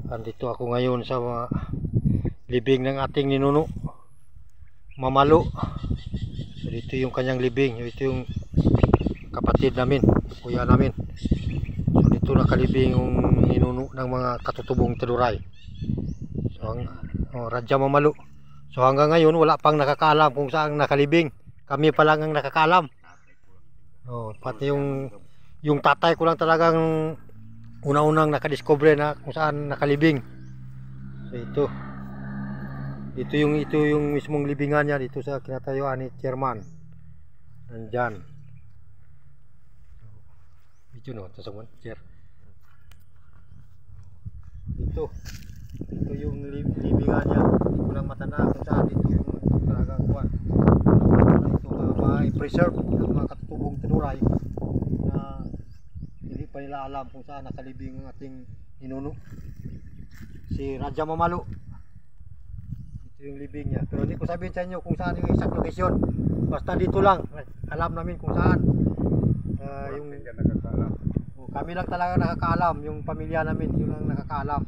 Andito ako ngayon sa libing ng ating ninuno, Mamalo. So, dito yung kanyang libing. Ito yung kapatid namin, kuya namin. So dito nakalibing yung ninuno ng mga katutubong Tinuray. So Radya Mamalo. So hanggang ngayon wala pang nakakaalam kung saan nakalibing. Kami pa lang ang nakakaalam. Pati yung tatay ko lang talagang una-unang nakadiscover na kung saan nakalibing. So ito yung mismong libingan niya dito sa kinatayuan ni Chairman. Nandyan. Ito no, tasaman, chair. Ito yung libingan niya. Hindi ko lang matanda kung saan. Dito yung talagang kuwan. Ito ma-preserve ng mga katutubong Tinuray na hindi pa nila alam kung saan nakalibing ang ating ninuno, si Radya Mamalo. Ito yung libing niya, pero hindi ko sabihin sa inyo kung saan yung exact location. Basta dito lang alam namin kung saan. Kami lang talaga nakakaalam, yung pamilya namin yun lang nakakaalam.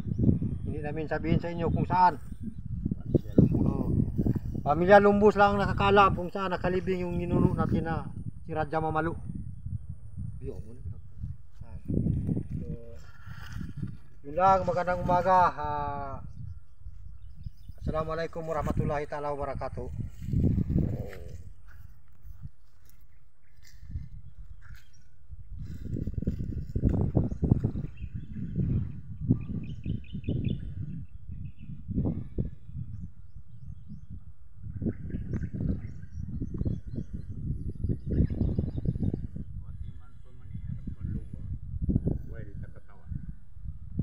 Hindi namin sabihin sa inyo kung saan. Pamilya Lumbus lang nakakaalam kung saan nakalibing yung ninuno natin na si Radya Mamalo. Yun lang, magandang umaga. Assalamualaikum warahmatullahi ta'ala wabarakatuh.